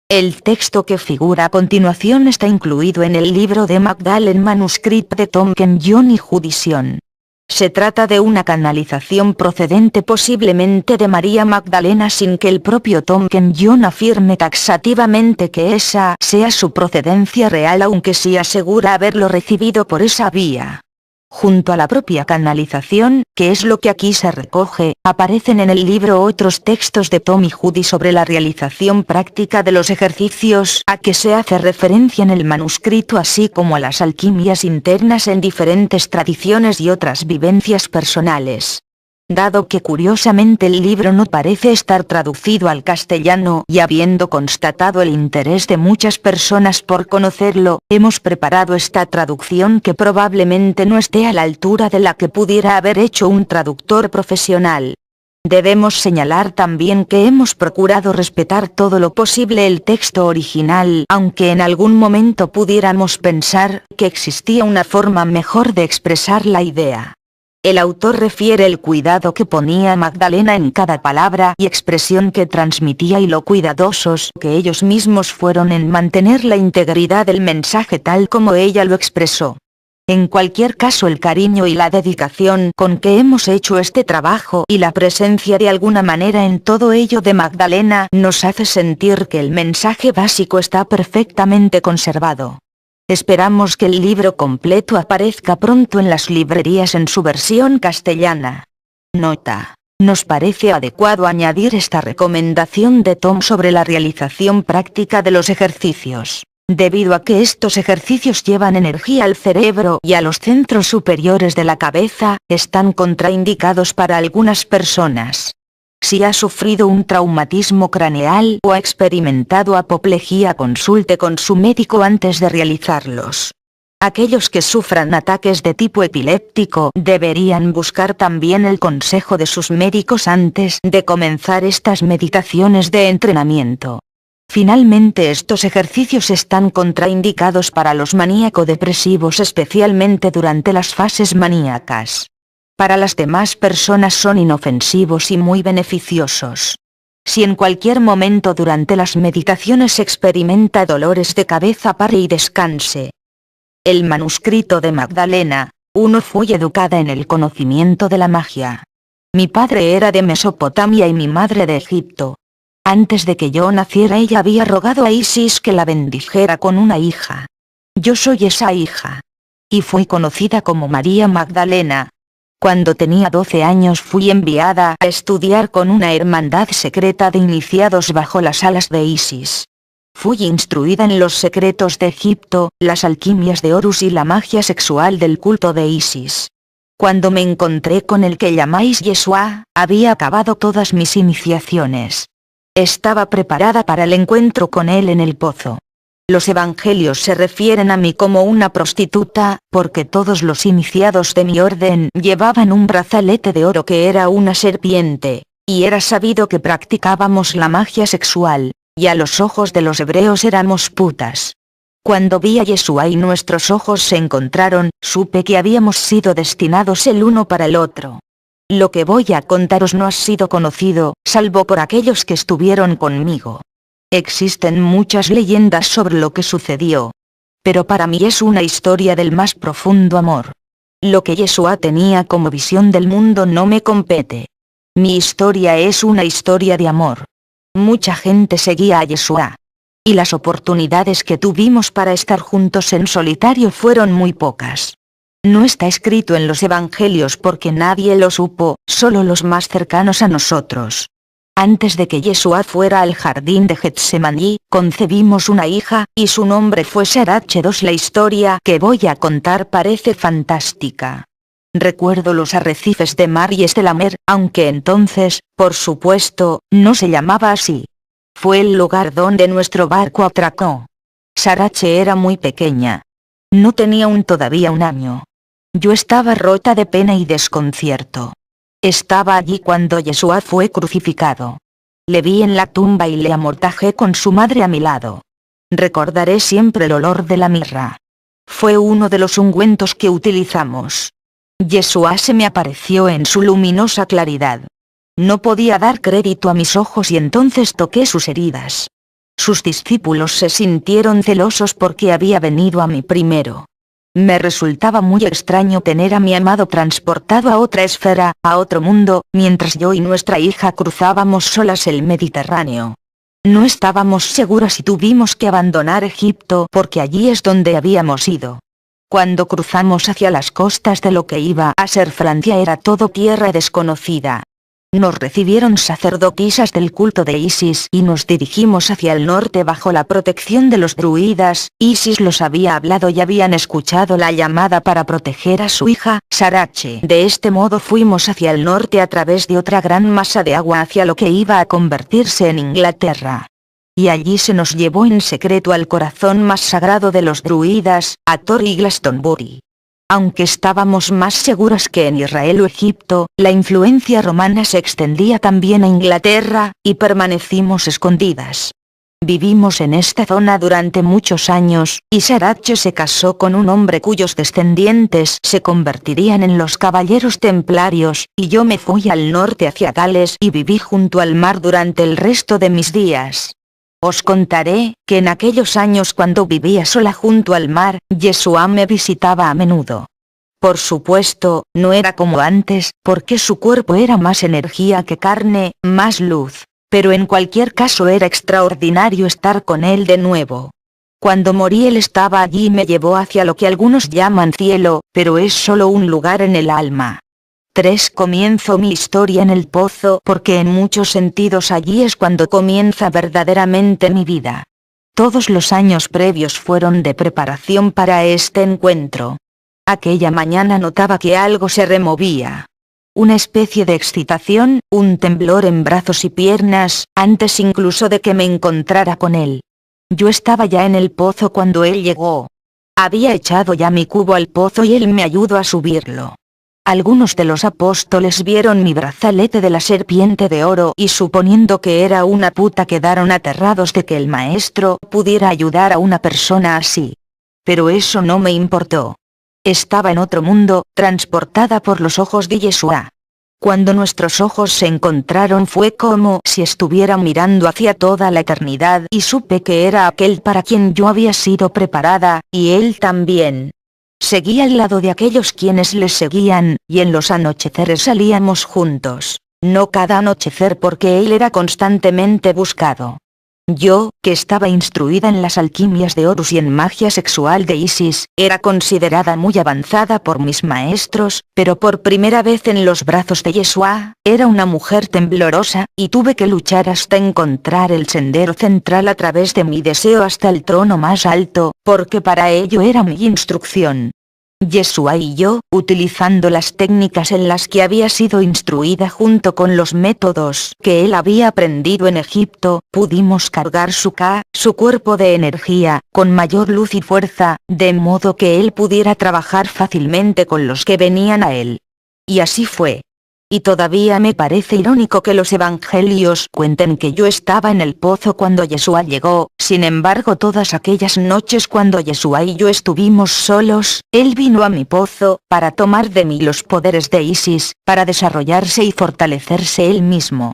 El texto que figura a continuación está incluido en el libro de Magdalene Manuscript de Tom Kenyon y Judición. Se trata de una canalización procedente posiblemente de María Magdalena sin que el propio Tom Kenyon afirme taxativamente que esa sea su procedencia real, aunque sí asegura haberlo recibido por esa vía. Junto a la propia canalización, que es lo que aquí se recoge, aparecen en el libro otros textos de Tom y Judy sobre la realización práctica de los ejercicios a que se hace referencia en el manuscrito, así como a las alquimias internas en diferentes tradiciones y otras vivencias personales. Dado que curiosamente el libro no parece estar traducido al castellano y habiendo constatado el interés de muchas personas por conocerlo, hemos preparado esta traducción que probablemente no esté a la altura de la que pudiera haber hecho un traductor profesional. Debemos señalar también que hemos procurado respetar todo lo posible el texto original, aunque en algún momento pudiéramos pensar que existía una forma mejor de expresar la idea. El autor refiere el cuidado que ponía Magdalena en cada palabra y expresión que transmitía y lo cuidadosos que ellos mismos fueron en mantener la integridad del mensaje tal como ella lo expresó. En cualquier caso, el cariño y la dedicación con que hemos hecho este trabajo y la presencia de alguna manera en todo ello de Magdalena nos hace sentir que el mensaje básico está perfectamente conservado. Esperamos que el libro completo aparezca pronto en las librerías en su versión castellana. Nota: nos parece adecuado añadir esta recomendación de Tom sobre la realización práctica de los ejercicios, debido a que estos ejercicios llevan energía al cerebro y a los centros superiores de la cabeza, están contraindicados para algunas personas. Si ha sufrido un traumatismo craneal o ha experimentado apoplejía, consulte con su médico antes de realizarlos. Aquellos que sufran ataques de tipo epiléptico deberían buscar también el consejo de sus médicos antes de comenzar estas meditaciones de entrenamiento. Finalmente, estos ejercicios están contraindicados para los maníaco-depresivos, especialmente durante las fases maníacas. Para las demás personas son inofensivos y muy beneficiosos. Si en cualquier momento durante las meditaciones experimenta dolores de cabeza, pare y descanse. El manuscrito de Magdalena. 1. Fui educada en el conocimiento de la magia. Mi padre era de Mesopotamia y mi madre de Egipto. Antes de que yo naciera, ella había rogado a Isis que la bendijera con una hija. Yo soy esa hija. Y fui conocida como María Magdalena. Cuando tenía 12 años fui enviada a estudiar con una hermandad secreta de iniciados bajo las alas de Isis. Fui instruida en los secretos de Egipto, las alquimias de Horus y la magia sexual del culto de Isis. Cuando me encontré con el que llamáis Yeshua, había acabado todas mis iniciaciones. Estaba preparada para el encuentro con él en el pozo. Los evangelios se refieren a mí como una prostituta, porque todos los iniciados de mi orden llevaban un brazalete de oro que era una serpiente, y era sabido que practicábamos la magia sexual, y a los ojos de los hebreos éramos putas. Cuando vi a Yeshua y nuestros ojos se encontraron, supe que habíamos sido destinados el uno para el otro. Lo que voy a contaros no ha sido conocido, salvo por aquellos que estuvieron conmigo. Existen muchas leyendas sobre lo que sucedió. Pero para mí es una historia del más profundo amor. Lo que Yeshua tenía como visión del mundo no me compete. Mi historia es una historia de amor. Mucha gente seguía a Yeshua. Y las oportunidades que tuvimos para estar juntos en solitario fueron muy pocas. No está escrito en los evangelios porque nadie lo supo, solo los más cercanos a nosotros. Antes de que Yeshua fuera al jardín de Getsemaní, concebimos una hija, y su nombre fue Sarat. 2. La historia que voy a contar parece fantástica. Recuerdo los arrecifes de Mar y Estelamer, aunque entonces, por supuesto, no se llamaba así. Fue el lugar donde nuestro barco atracó. Sarache era muy pequeña. No tenía todavía un año. Yo estaba rota de pena y desconcierto. Estaba allí cuando Yeshua fue crucificado. Le vi en la tumba y le amortajé con su madre a mi lado. Recordaré siempre el olor de la mirra. Fue uno de los ungüentos que utilizamos. Yeshua se me apareció en su luminosa claridad. No podía dar crédito a mis ojos y entonces toqué sus heridas. Sus discípulos se sintieron celosos porque había venido a mí primero. Me resultaba muy extraño tener a mi amado transportado a otra esfera, a otro mundo, mientras yo y nuestra hija cruzábamos solas el Mediterráneo. No estábamos seguras y tuvimos que abandonar Egipto porque allí es donde habíamos ido. Cuando cruzamos hacia las costas de lo que iba a ser Francia era todo tierra desconocida. Nos recibieron sacerdotisas del culto de Isis y nos dirigimos hacia el norte bajo la protección de los druidas. Isis los había hablado y habían escuchado la llamada para proteger a su hija, Sarache. De este modo fuimos hacia el norte a través de otra gran masa de agua hacia lo que iba a convertirse en Inglaterra. Y allí se nos llevó en secreto al corazón más sagrado de los druidas, a Thor y Glastonbury. Aunque estábamos más seguras que en Israel o Egipto, la influencia romana se extendía también a Inglaterra, y permanecimos escondidas. Vivimos en esta zona durante muchos años, y Sarache se casó con un hombre cuyos descendientes se convertirían en los caballeros templarios, y yo me fui al norte hacia Gales y viví junto al mar durante el resto de mis días. Os contaré, que en aquellos años cuando vivía sola junto al mar, Yeshua me visitaba a menudo. Por supuesto, no era como antes, porque su cuerpo era más energía que carne, más luz, pero en cualquier caso era extraordinario estar con él de nuevo. Cuando morí él estaba allí y me llevó hacia lo que algunos llaman cielo, pero es solo un lugar en el alma. 3. Comienzo mi historia en el pozo porque en muchos sentidos allí es cuando comienza verdaderamente mi vida. Todos los años previos fueron de preparación para este encuentro. Aquella mañana notaba que algo se removía. Una especie de excitación, un temblor en brazos y piernas, antes incluso de que me encontrara con él. Yo estaba ya en el pozo cuando él llegó. Había echado ya mi cubo al pozo y él me ayudó a subirlo. Algunos de los apóstoles vieron mi brazalete de la serpiente de oro y suponiendo que era una puta quedaron aterrados de que el maestro pudiera ayudar a una persona así. Pero eso no me importó. Estaba en otro mundo, transportada por los ojos de Yeshua. Cuando nuestros ojos se encontraron fue como si estuviera mirando hacia toda la eternidad y supe que era aquel para quien yo había sido preparada, y él también. Seguí al lado de aquellos quienes les seguían, y en los anocheceres salíamos juntos. No cada anochecer porque él era constantemente buscado. Yo, que estaba instruida en las alquimias de Horus y en magia sexual de Isis, era considerada muy avanzada por mis maestros, pero por primera vez en los brazos de Yeshua, era una mujer temblorosa, y tuve que luchar hasta encontrar el sendero central a través de mi deseo hasta el trono más alto, porque para ello era mi instrucción. Yeshua y yo, utilizando las técnicas en las que había sido instruida junto con los métodos que él había aprendido en Egipto, pudimos cargar su cuerpo de energía, con mayor luz y fuerza, de modo que él pudiera trabajar fácilmente con los que venían a él. Y así fue. Y todavía me parece irónico que los evangelios cuenten que yo estaba en el pozo cuando Yeshua llegó, sin embargo todas aquellas noches cuando Yeshua y yo estuvimos solos, él vino a mi pozo, para tomar de mí los poderes de Isis, para desarrollarse y fortalecerse él mismo.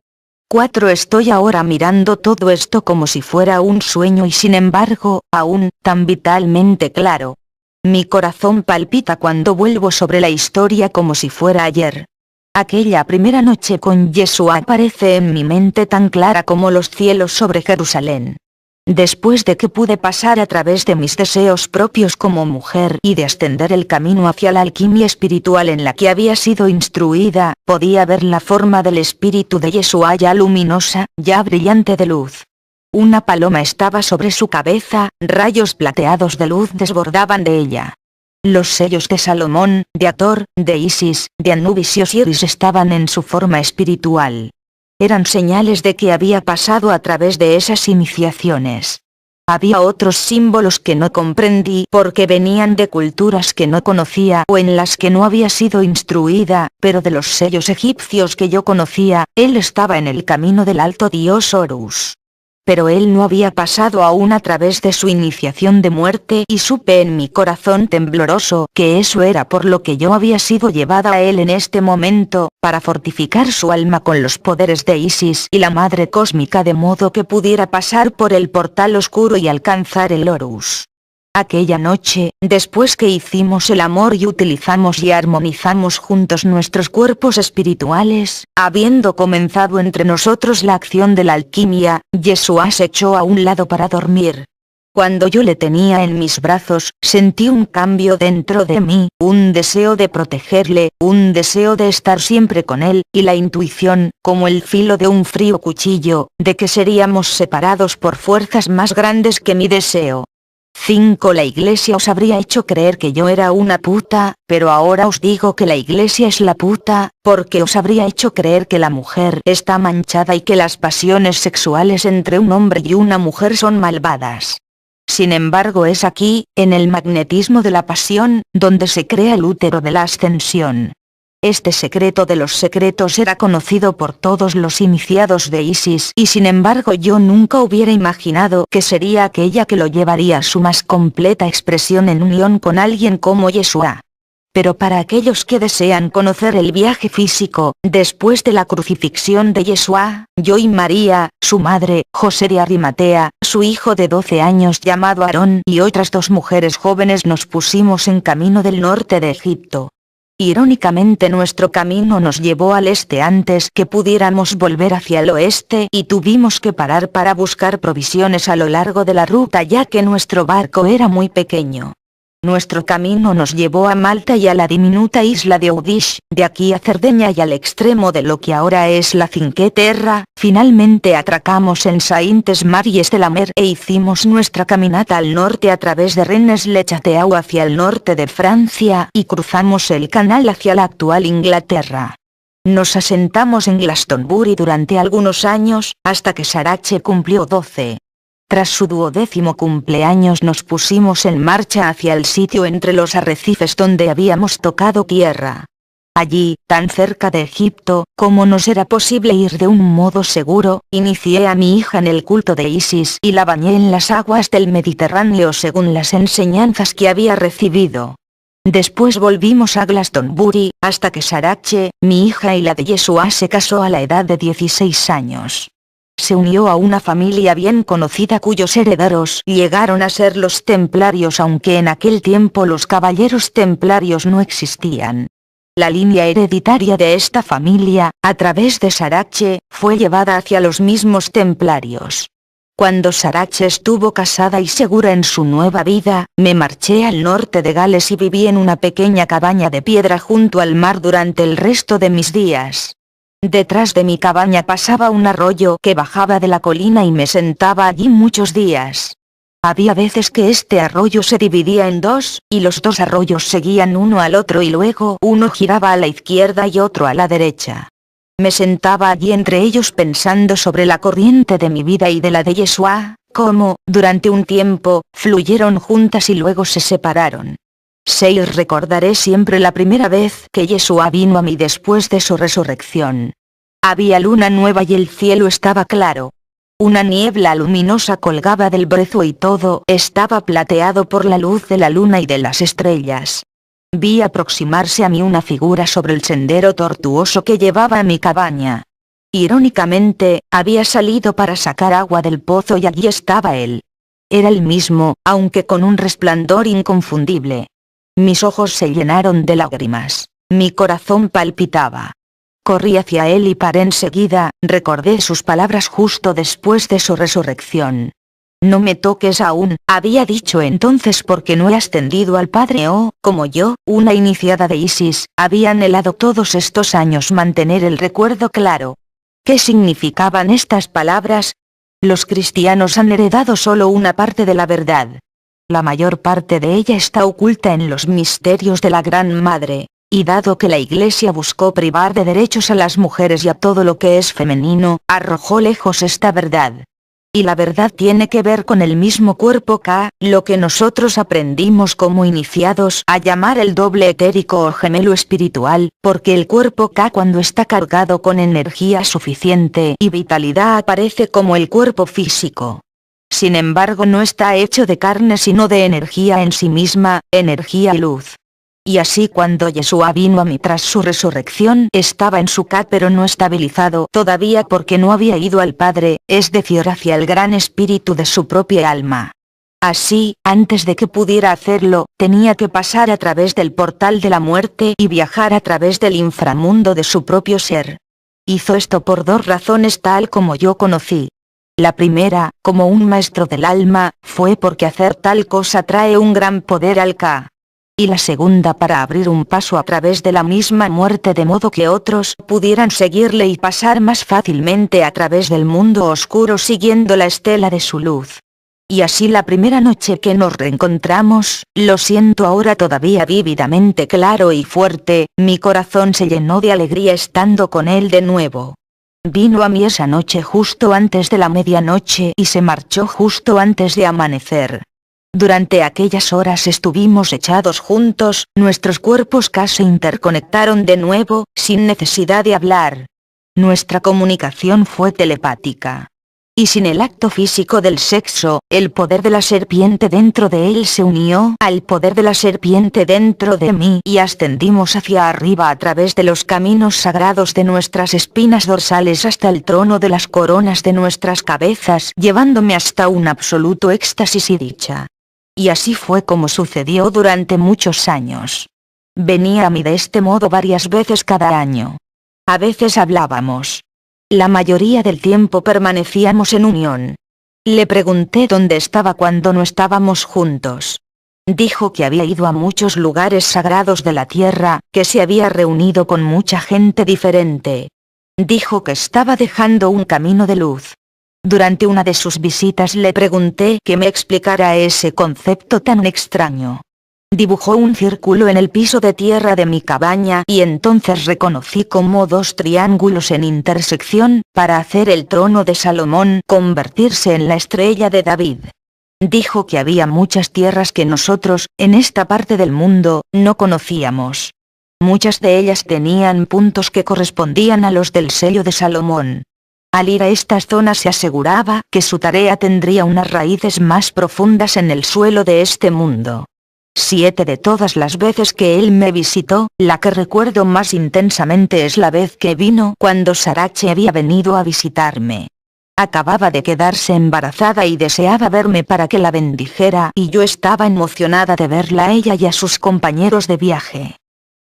4. Estoy ahora mirando todo esto como si fuera un sueño y sin embargo, aún, tan vitalmente claro. Mi corazón palpita cuando vuelvo sobre la historia como si fuera ayer. Aquella primera noche con Yeshua aparece en mi mente tan clara como los cielos sobre Jerusalén. Después de que pude pasar a través de mis deseos propios como mujer y de ascender el camino hacia la alquimia espiritual en la que había sido instruida, podía ver la forma del espíritu de Yeshua ya luminosa, ya brillante de luz. Una paloma estaba sobre su cabeza, rayos plateados de luz desbordaban de ella. Los sellos de Salomón, de Hathor, de Isis, de Anubis y Osiris estaban en su forma espiritual. Eran señales de que había pasado a través de esas iniciaciones. Había otros símbolos que no comprendí porque venían de culturas que no conocía o en las que no había sido instruida, pero de los sellos egipcios que yo conocía, él estaba en el camino del alto dios Horus. Pero él no había pasado aún a través de su iniciación de muerte y supe en mi corazón tembloroso que eso era por lo que yo había sido llevada a él en este momento, para fortificar su alma con los poderes de Isis y la Madre Cósmica de modo que pudiera pasar por el portal oscuro y alcanzar el Horus. Aquella noche, después que hicimos el amor y utilizamos y armonizamos juntos nuestros cuerpos espirituales, habiendo comenzado entre nosotros la acción de la alquimia, Yeshua se echó a un lado para dormir. Cuando yo le tenía en mis brazos, sentí un cambio dentro de mí, un deseo de protegerle, un deseo de estar siempre con él, y la intuición, como el filo de un frío cuchillo, de que seríamos separados por fuerzas más grandes que mi deseo. 5. La iglesia os habría hecho creer que yo era una puta, pero ahora os digo que la iglesia es la puta, porque os habría hecho creer que la mujer está manchada y que las pasiones sexuales entre un hombre y una mujer son malvadas. Sin embargo, es aquí, en el magnetismo de la pasión, donde se crea el útero de la ascensión. Este secreto de los secretos era conocido por todos los iniciados de Isis y sin embargo yo nunca hubiera imaginado que sería aquella que lo llevaría a su más completa expresión en unión con alguien como Yeshua. Pero para aquellos que desean conocer el viaje físico, después de la crucifixión de Yeshua, yo y María, su madre, José de Arimatea, su hijo de 12 años llamado Aarón y otras 2 mujeres jóvenes nos pusimos en camino del norte de Egipto. Irónicamente nuestro camino nos llevó al este antes que pudiéramos volver hacia el oeste y tuvimos que parar para buscar provisiones a lo largo de la ruta ya que nuestro barco era muy pequeño. Nuestro camino nos llevó a Malta y a la diminuta isla de Udish, de aquí a Cerdeña y al extremo de lo que ahora es la Cinque Terre. Finalmente atracamos en Saintes Maries de la Mer e hicimos nuestra caminata al norte a través de Rennes-le-Château hacia el norte de Francia y cruzamos el canal hacia la actual Inglaterra. Nos asentamos en Glastonbury durante algunos años, hasta que Sarache cumplió 12. Tras su 12º cumpleaños nos pusimos en marcha hacia el sitio entre los arrecifes donde habíamos tocado tierra. Allí, tan cerca de Egipto, como nos era posible ir de un modo seguro, inicié a mi hija en el culto de Isis y la bañé en las aguas del Mediterráneo según las enseñanzas que había recibido. Después volvimos a Glastonbury, hasta que Sarache, mi hija y la de Yeshua se casó a la edad de 16 años. Se unió a una familia bien conocida cuyos herederos llegaron a ser los templarios aunque en aquel tiempo los caballeros templarios no existían. La línea hereditaria de esta familia, a través de Sarache, fue llevada hacia los mismos templarios. Cuando Sarache estuvo casada y segura en su nueva vida, me marché al norte de Gales y viví en una pequeña cabaña de piedra junto al mar durante el resto de mis días. Detrás de mi cabaña pasaba un arroyo que bajaba de la colina y me sentaba allí muchos días. Había veces que este arroyo se dividía en 2, y los 2 arroyos seguían uno al otro y luego uno giraba a la izquierda y otro a la derecha. Me sentaba allí entre ellos pensando sobre la corriente de mi vida y de la de Yeshua, cómo, durante un tiempo, fluyeron juntas y luego se separaron. Recordaré siempre la primera vez que Yeshua vino a mí después de su resurrección. Había luna nueva y el cielo estaba claro. Una niebla luminosa colgaba del brezo y todo estaba plateado por la luz de la luna y de las estrellas. Vi aproximarse a mí una figura sobre el sendero tortuoso que llevaba a mi cabaña. Irónicamente, había salido para sacar agua del pozo y allí estaba él. Era el mismo, aunque con un resplandor inconfundible. Mis ojos se llenaron de lágrimas, mi corazón palpitaba. Corrí hacia él y paré enseguida, recordé sus palabras justo después de su resurrección. No me toques aún, había dicho entonces porque no he ascendido al Padre como yo, una iniciada de Isis, había anhelado todos estos años mantener el recuerdo claro. ¿Qué significaban estas palabras? Los cristianos han heredado solo una parte de la verdad. La mayor parte de ella está oculta en los misterios de la Gran Madre, y dado que la Iglesia buscó privar de derechos a las mujeres y a todo lo que es femenino, arrojó lejos esta verdad. Y la verdad tiene que ver con el mismo cuerpo K, lo que nosotros aprendimos como iniciados a llamar el doble etérico o gemelo espiritual, porque el cuerpo K cuando está cargado con energía suficiente y vitalidad aparece como el cuerpo físico. Sin embargo no está hecho de carne sino de energía en sí misma, energía y luz. Y así cuando Yeshua vino a mí tras su resurrección estaba en su K pero no estabilizado todavía porque no había ido al Padre, es decir hacia el gran espíritu de su propia alma. Así, antes de que pudiera hacerlo, tenía que pasar a través del portal de la muerte y viajar a través del inframundo de su propio ser. Hizo esto por dos razones tal como yo conocí. La primera, como un maestro del alma, fue porque hacer tal cosa trae un gran poder al K. Y la segunda para abrir un paso a través de la misma muerte de modo que otros pudieran seguirle y pasar más fácilmente a través del mundo oscuro siguiendo la estela de su luz. Y así la primera noche que nos reencontramos, lo siento ahora todavía vívidamente claro y fuerte, mi corazón se llenó de alegría estando con él de nuevo. Vino a mí esa noche justo antes de la medianoche y se marchó justo antes de amanecer. Durante aquellas horas estuvimos echados juntos, nuestros cuerpos casi se interconectaron de nuevo, sin necesidad de hablar. Nuestra comunicación fue telepática. Y sin el acto físico del sexo, el poder de la serpiente dentro de él se unió al poder de la serpiente dentro de mí y ascendimos hacia arriba a través de los caminos sagrados de nuestras espinas dorsales hasta el trono de las coronas de nuestras cabezas, llevándome hasta un absoluto éxtasis y dicha. Y así fue como sucedió durante muchos años. Venía a mí de este modo varias veces cada año. A veces hablábamos. La mayoría del tiempo permanecíamos en unión. Le pregunté dónde estaba cuando no estábamos juntos. Dijo que había ido a muchos lugares sagrados de la tierra, que se había reunido con mucha gente diferente. Dijo que estaba dejando un camino de luz. Durante una de sus visitas le pregunté que me explicara ese concepto tan extraño. Dibujó un círculo en el piso de tierra de mi cabaña y entonces reconocí como dos triángulos en intersección, para hacer el trono de Salomón convertirse en la estrella de David. Dijo que había muchas tierras que nosotros, en esta parte del mundo, no conocíamos. Muchas de ellas tenían puntos que correspondían a los del sello de Salomón. Al ir a estas zonas se aseguraba que su tarea tendría unas raíces más profundas en el suelo de este mundo. 7 de todas las veces que él me visitó, la que recuerdo más intensamente es la vez que vino cuando Sarache había venido a visitarme. Acababa de quedarse embarazada y deseaba verme para que la bendijera y yo estaba emocionada de verla a ella y a sus compañeros de viaje.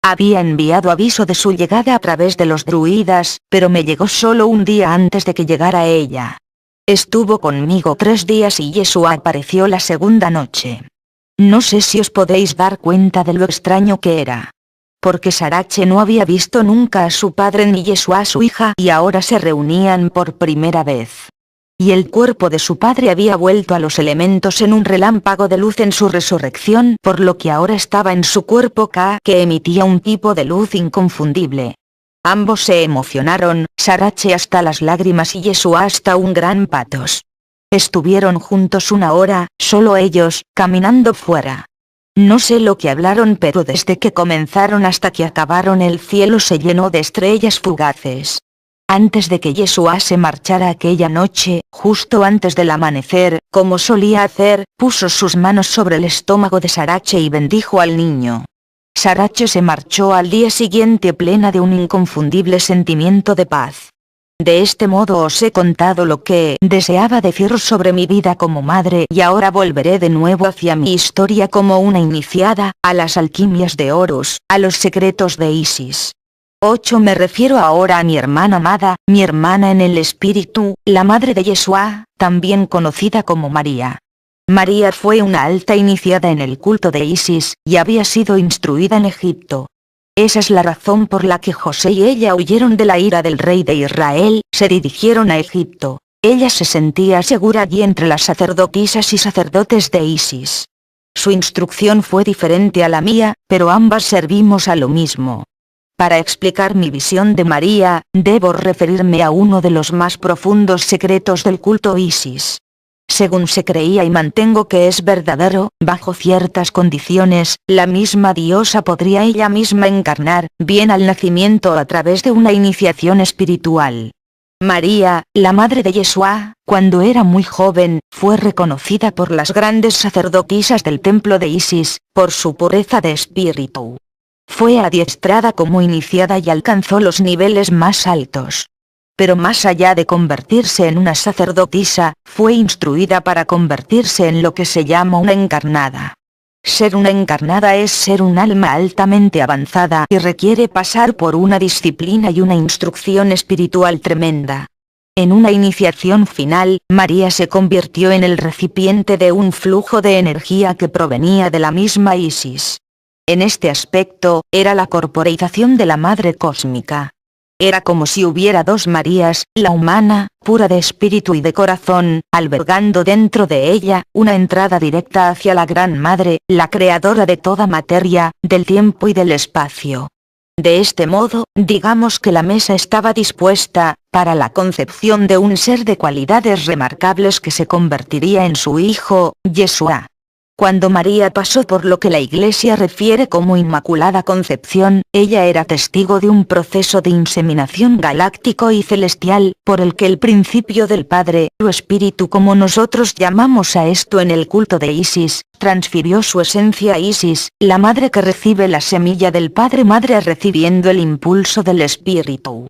Había enviado aviso de su llegada a través de los druidas, pero me llegó solo un día antes de que llegara ella. Estuvo conmigo 3 días y Yeshua apareció la segunda noche. No sé si os podéis dar cuenta de lo extraño que era. Porque Sarache no había visto nunca a su padre ni Yeshua a su hija y ahora se reunían por primera vez. Y el cuerpo de su padre había vuelto a los elementos en un relámpago de luz en su resurrección, por lo que ahora estaba en su cuerpo K, que emitía un tipo de luz inconfundible. Ambos se emocionaron, Sarache hasta las lágrimas y Yeshua hasta un gran patos. Estuvieron juntos 1 hora, solo ellos, caminando fuera. No sé lo que hablaron pero desde que comenzaron hasta que acabaron el cielo se llenó de estrellas fugaces. Antes de que Yeshua se marchara aquella noche, justo antes del amanecer, como solía hacer, puso sus manos sobre el estómago de Sarache y bendijo al niño. Sarache se marchó al día siguiente plena de un inconfundible sentimiento de paz. De este modo os he contado lo que deseaba deciros sobre mi vida como madre y ahora volveré de nuevo hacia mi historia como una iniciada, a las alquimias de Horus, a los secretos de Isis. 8 Me refiero ahora a mi hermana amada, mi hermana en el espíritu, la madre de Yeshua, también conocida como María. María fue una alta iniciada en el culto de Isis, y había sido instruida en Egipto. Esa es la razón por la que José y ella huyeron de la ira del rey de Israel, se dirigieron a Egipto. Ella se sentía segura allí entre las sacerdotisas y sacerdotes de Isis. Su instrucción fue diferente a la mía, pero ambas servimos a lo mismo. Para explicar mi visión de María, debo referirme a uno de los más profundos secretos del culto Isis. Según se creía y mantengo que es verdadero, bajo ciertas condiciones, la misma diosa podría ella misma encarnar, bien al nacimiento o a través de una iniciación espiritual. María, la madre de Yeshua, cuando era muy joven, fue reconocida por las grandes sacerdotisas del templo de Isis, por su pureza de espíritu. Fue adiestrada como iniciada y alcanzó los niveles más altos. Pero más allá de convertirse en una sacerdotisa, fue instruida para convertirse en lo que se llama una encarnada. Ser una encarnada es ser un alma altamente avanzada y requiere pasar por una disciplina y una instrucción espiritual tremenda. En una iniciación final, María se convirtió en el recipiente de un flujo de energía que provenía de la misma Isis. En este aspecto, era la corporeización de la Madre Cósmica. Era como si hubiera dos Marías, la humana, pura de espíritu y de corazón, albergando dentro de ella, una entrada directa hacia la Gran Madre, la creadora de toda materia, del tiempo y del espacio. De este modo, digamos que la mesa estaba dispuesta, para la concepción de un ser de cualidades remarcables que se convertiría en su hijo, Yeshua. Cuando María pasó por lo que la Iglesia refiere como Inmaculada Concepción, ella era testigo de un proceso de inseminación galáctico y celestial, por el que el principio del Padre, su espíritu como nosotros llamamos a esto en el culto de Isis, transfirió su esencia a Isis, la madre que recibe la semilla del Padre Madre recibiendo el impulso del espíritu.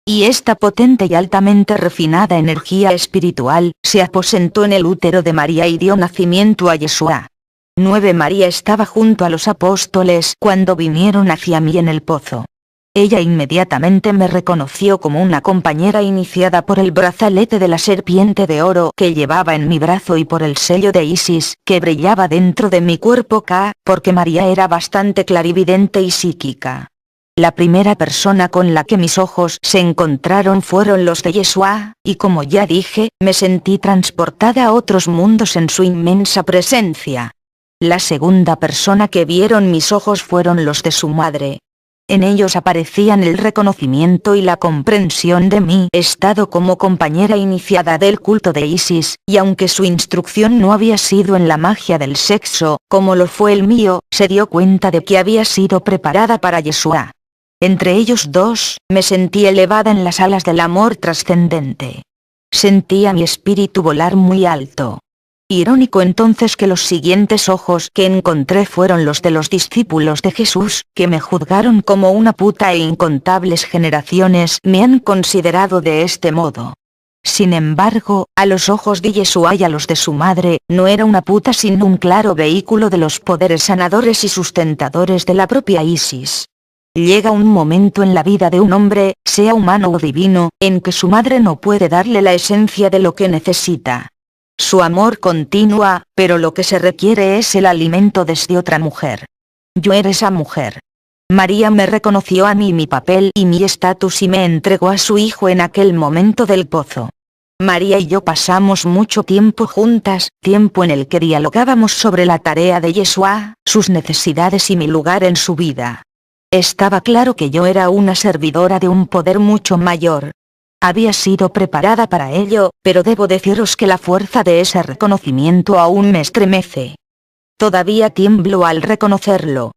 Y esta potente y altamente refinada energía espiritual, se aposentó en el útero de María y dio nacimiento a Yeshua. 9 María estaba junto a los apóstoles cuando vinieron hacia mí en el pozo. Ella inmediatamente me reconoció como una compañera iniciada por el brazalete de la serpiente de oro que llevaba en mi brazo y por el sello de Isis que brillaba dentro de mi cuerpo porque María era bastante clarividente y psíquica. La primera persona con la que mis ojos se encontraron fueron los de Yeshua, y como ya dije, me sentí transportada a otros mundos en su inmensa presencia. La segunda persona que vieron mis ojos fueron los de su madre. En ellos aparecían el reconocimiento y la comprensión de mi estado como compañera iniciada del culto de Isis, y aunque su instrucción no había sido en la magia del sexo, como lo fue el mío, se dio cuenta de que había sido preparada para Yeshua. Entre ellos dos, me sentí elevada en las alas del amor trascendente. Sentía mi espíritu volar muy alto. Irónico entonces que los siguientes ojos que encontré fueron los de los discípulos de Jesús, que me juzgaron como una puta e incontables generaciones me han considerado de este modo. Sin embargo, a los ojos de Yeshua y a los de su madre, no era una puta sino un claro vehículo de los poderes sanadores y sustentadores de la propia Isis. Llega un momento en la vida de un hombre, sea humano o divino, en que su madre no puede darle la esencia de lo que necesita. Su amor continúa, pero lo que se requiere es el alimento desde otra mujer. Yo era esa mujer. María me reconoció a mí mi papel y mi estatus y me entregó a su hijo en aquel momento del pozo. María y yo pasamos mucho tiempo juntas, tiempo en el que dialogábamos sobre la tarea de Yeshua, sus necesidades y mi lugar en su vida. Estaba claro que yo era una servidora de un poder mucho mayor. Había sido preparada para ello, pero debo deciros que la fuerza de ese reconocimiento aún me estremece. Todavía tiemblo al reconocerlo.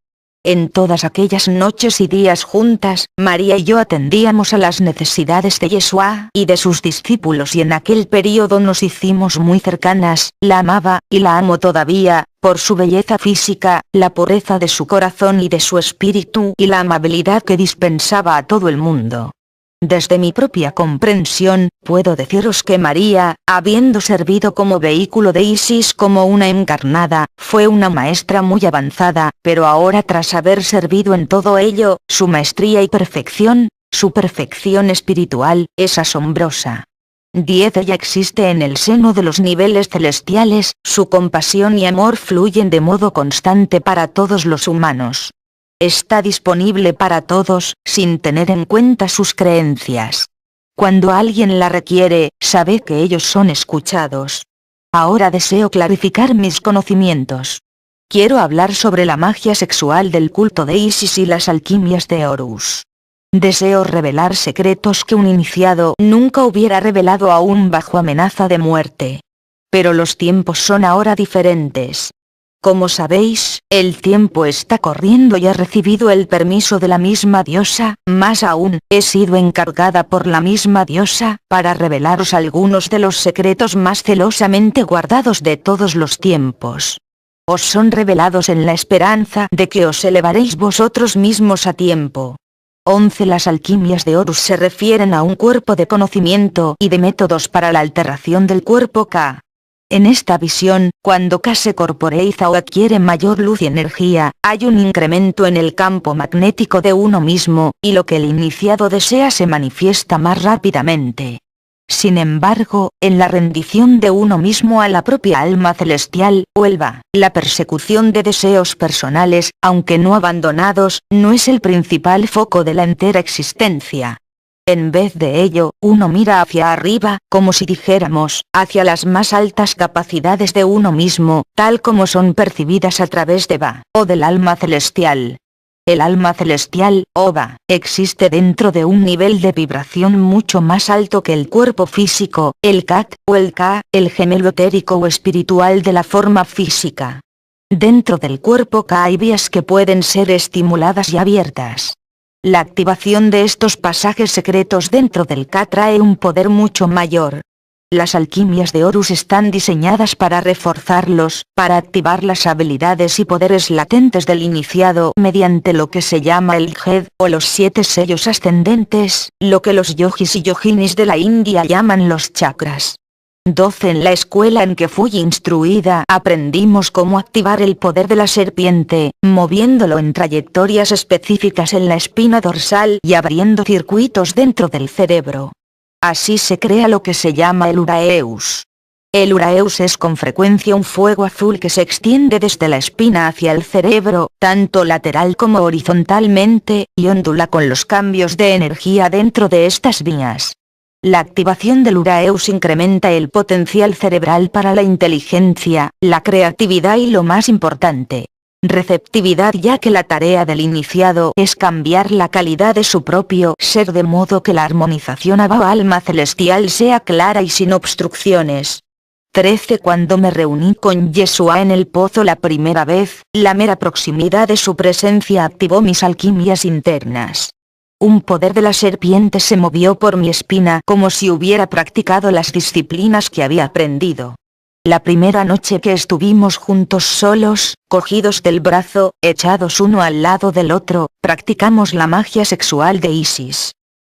En todas aquellas noches y días juntas, María y yo atendíamos a las necesidades de Yeshua y de sus discípulos y en aquel período nos hicimos muy cercanas, la amaba, y la amo todavía, por su belleza física, la pureza de su corazón y de su espíritu y la amabilidad que dispensaba a todo el mundo. Desde mi propia comprensión, puedo deciros que María, habiendo servido como vehículo de Isis como una encarnada, fue una maestra muy avanzada, pero ahora tras haber servido en todo ello, su maestría y perfección, su perfección espiritual, es asombrosa. 10 Ella existe en el seno de los niveles celestiales, su compasión y amor fluyen de modo constante para todos los humanos. Está disponible para todos, sin tener en cuenta sus creencias. Cuando alguien la requiere, sabe que ellos son escuchados. Ahora deseo clarificar mis conocimientos. Quiero hablar sobre la magia sexual del culto de Isis y las alquimias de Horus. Deseo revelar secretos que un iniciado nunca hubiera revelado aún bajo amenaza de muerte. Pero los tiempos son ahora diferentes. Como sabéis, el tiempo está corriendo y he recibido el permiso de la misma diosa, más aún, he sido encargada por la misma diosa, para revelaros algunos de los secretos más celosamente guardados de todos los tiempos. Os son revelados en la esperanza de que os elevaréis vosotros mismos a tiempo. 11. Las alquimias de Horus se refieren a un cuerpo de conocimiento y de métodos para la alteración del cuerpo K. En esta visión, cuando K se corporeiza o adquiere mayor luz y energía, hay un incremento en el campo magnético de uno mismo, y lo que el iniciado desea se manifiesta más rápidamente. Sin embargo, en la rendición de uno mismo a la propia alma celestial, o elva, la persecución de deseos personales, aunque no abandonados, no es el principal foco de la entera existencia. En vez de ello, uno mira hacia arriba, como si dijéramos, hacia las más altas capacidades de uno mismo, tal como son percibidas a través de Va, o del alma celestial. El alma celestial, o Va, existe dentro de un nivel de vibración mucho más alto que el cuerpo físico, el Kat, o el Ka, el gemelo etérico o espiritual de la forma física. Dentro del cuerpo K hay vías que pueden ser estimuladas y abiertas. La activación de estos pasajes secretos dentro del K trae un poder mucho mayor. Las alquimias de Horus están diseñadas para reforzarlos, para activar las habilidades y poderes latentes del iniciado mediante lo que se llama el Jed, o los 7 sellos ascendentes, lo que los yogis y yoginis de la India llaman los chakras. 12. En la escuela en que fui instruida aprendimos cómo activar el poder de la serpiente, moviéndolo en trayectorias específicas en la espina dorsal y abriendo circuitos dentro del cerebro. Así se crea lo que se llama el Uraeus. El Uraeus es con frecuencia un fuego azul que se extiende desde la espina hacia el cerebro, tanto lateral como horizontalmente, y ondula con los cambios de energía dentro de estas vías. La activación del Uraeus incrementa el potencial cerebral para la inteligencia, la creatividad y lo más importante, receptividad, ya que la tarea del iniciado es cambiar la calidad de su propio ser de modo que la armonización alma celestial sea clara y sin obstrucciones. 13. Cuando me reuní con Yeshua en el pozo la primera vez, la mera proximidad de su presencia activó mis alquimias internas. Un poder de la serpiente se movió por mi espina como si hubiera practicado las disciplinas que había aprendido. La primera noche que estuvimos juntos solos, cogidos del brazo, echados uno al lado del otro, practicamos la magia sexual de Isis.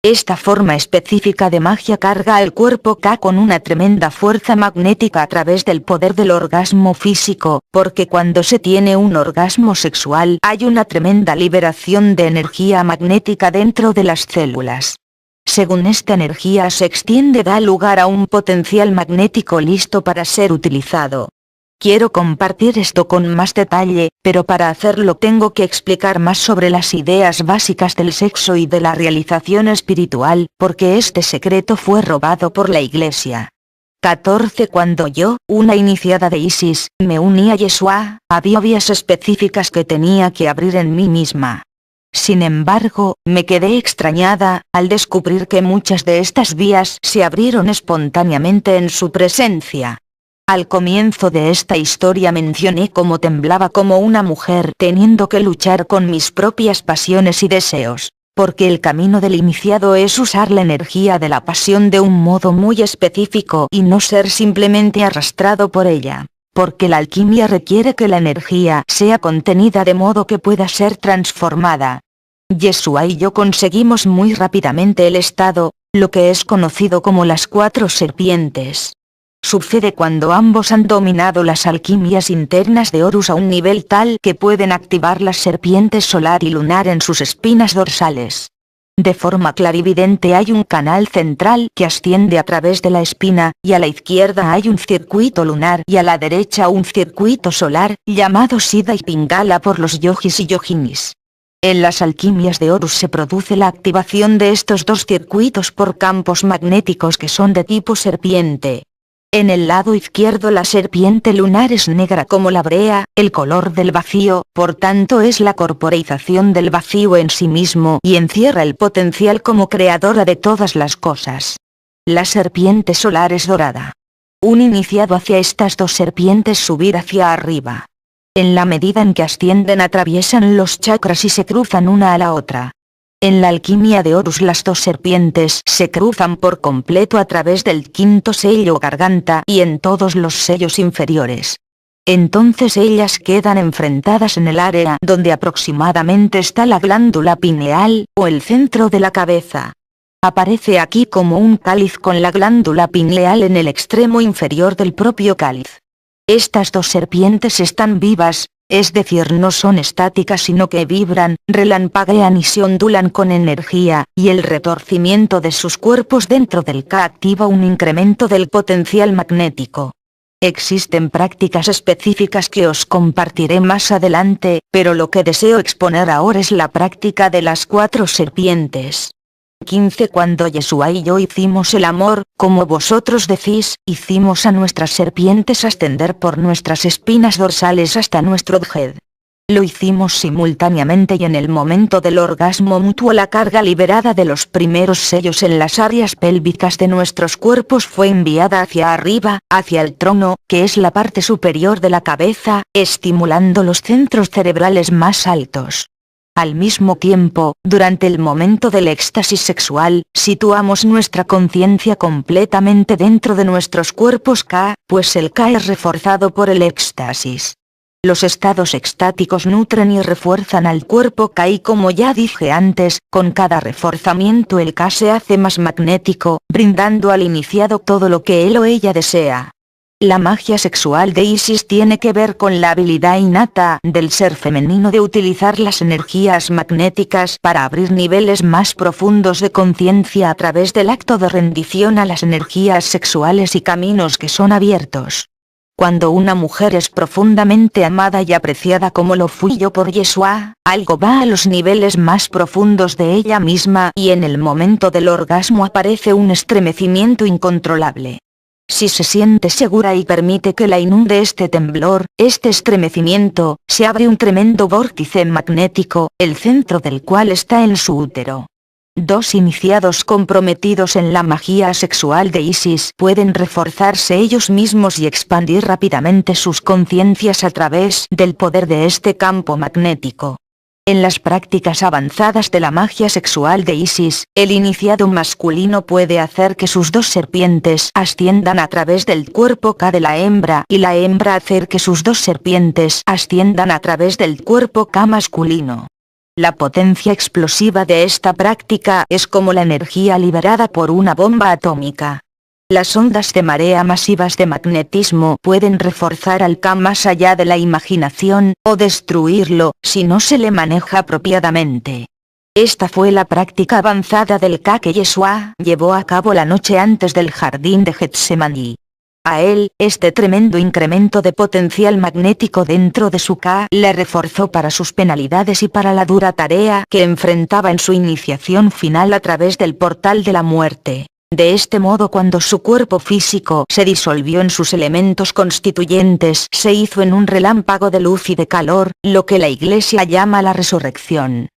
Esta forma específica de magia carga al cuerpo K con una tremenda fuerza magnética a través del poder del orgasmo físico, porque cuando se tiene un orgasmo sexual hay una tremenda liberación de energía magnética dentro de las células. Según esta energía se extiende, da lugar a un potencial magnético listo para ser utilizado. Quiero compartir esto con más detalle, pero para hacerlo tengo que explicar más sobre las ideas básicas del sexo y de la realización espiritual, porque este secreto fue robado por la Iglesia. 14. Cuando yo, una iniciada de Isis, me uní a Yeshua, había vías específicas que tenía que abrir en mí misma. Sin embargo, me quedé extrañada al descubrir que muchas de estas vías se abrieron espontáneamente en su presencia. Al comienzo de esta historia mencioné cómo temblaba como una mujer teniendo que luchar con mis propias pasiones y deseos, porque el camino del iniciado es usar la energía de la pasión de un modo muy específico y no ser simplemente arrastrado por ella, porque la alquimia requiere que la energía sea contenida de modo que pueda ser transformada. Yeshua y yo conseguimos muy rápidamente el estado, lo que es conocido como las 4 serpientes. Sucede cuando ambos han dominado las alquimias internas de Horus a un nivel tal que pueden activar las serpientes solar y lunar en sus espinas dorsales. De forma clarividente hay un canal central que asciende a través de la espina, y a la izquierda hay un circuito lunar y a la derecha un circuito solar, llamado Siddha y Pingala por los yogis y yoginis. En las alquimias de Horus se produce la activación de estos dos circuitos por campos magnéticos que son de tipo serpiente. En el lado izquierdo la serpiente lunar es negra como la brea, el color del vacío, por tanto es la corporeización del vacío en sí mismo y encierra el potencial como creadora de todas las cosas. La serpiente solar es dorada. Un iniciado hacia estas dos serpientes subir hacia arriba. En la medida en que ascienden atraviesan los chakras y se cruzan una a la otra. En la alquimia de Horus las dos serpientes se cruzan por completo a través del quinto sello garganta y en todos los sellos inferiores. Entonces ellas quedan enfrentadas en el área donde aproximadamente está la glándula pineal, o el centro de la cabeza. Aparece aquí como un cáliz con la glándula pineal en el extremo inferior del propio cáliz. Estas dos serpientes están vivas, es decir, no son estáticas sino que vibran, relampaguean y se ondulan con energía, y el retorcimiento de sus cuerpos dentro del Ka activa un incremento del potencial magnético. Existen prácticas específicas que os compartiré más adelante, pero lo que deseo exponer ahora es la práctica de las 4 serpientes. 15 Cuando Yeshua y yo hicimos el amor, como vosotros decís, hicimos a nuestras serpientes ascender por nuestras espinas dorsales hasta nuestro djed. Lo hicimos simultáneamente y en el momento del orgasmo mutuo la carga liberada de los primeros sellos en las áreas pélvicas de nuestros cuerpos fue enviada hacia arriba, hacia el trono, que es la parte superior de la cabeza, estimulando los centros cerebrales más altos. Al mismo tiempo, durante el momento del éxtasis sexual, situamos nuestra conciencia completamente dentro de nuestros cuerpos Ka, pues el Ka es reforzado por el éxtasis. Los estados extáticos nutren y refuerzan al cuerpo Ka y como ya dije antes, con cada reforzamiento el Ka se hace más magnético, brindando al iniciado todo lo que él o ella desea. La magia sexual de Isis tiene que ver con la habilidad innata del ser femenino de utilizar las energías magnéticas para abrir niveles más profundos de conciencia a través del acto de rendición a las energías sexuales y caminos que son abiertos. Cuando una mujer es profundamente amada y apreciada como lo fui yo por Yeshua, algo va a los niveles más profundos de ella misma y en el momento del orgasmo aparece un estremecimiento incontrolable. Si se siente segura y permite que la inunde este temblor, este estremecimiento, se abre un tremendo vórtice magnético, el centro del cual está en su útero. Dos iniciados comprometidos en la magia sexual de Isis pueden reforzarse ellos mismos y expandir rápidamente sus conciencias a través del poder de este campo magnético. En las prácticas avanzadas de la magia sexual de Isis, el iniciado masculino puede hacer que sus dos serpientes asciendan a través del cuerpo Ka de la hembra y la hembra hacer que sus dos serpientes asciendan a través del cuerpo Ka masculino. La potencia explosiva de esta práctica es como la energía liberada por una bomba atómica. Las ondas de marea masivas de magnetismo pueden reforzar al Ka más allá de la imaginación, o destruirlo, si no se le maneja apropiadamente. Esta fue la práctica avanzada del Ka que Yeshua llevó a cabo la noche antes del jardín de Getsemaní. A él, este tremendo incremento de potencial magnético dentro de su Ka le reforzó para sus penalidades y para la dura tarea que enfrentaba en su iniciación final a través del portal de la muerte. De este modo cuando su cuerpo físico se disolvió en sus elementos constituyentes se hizo en un relámpago de luz y de calor, lo que la Iglesia llama la resurrección.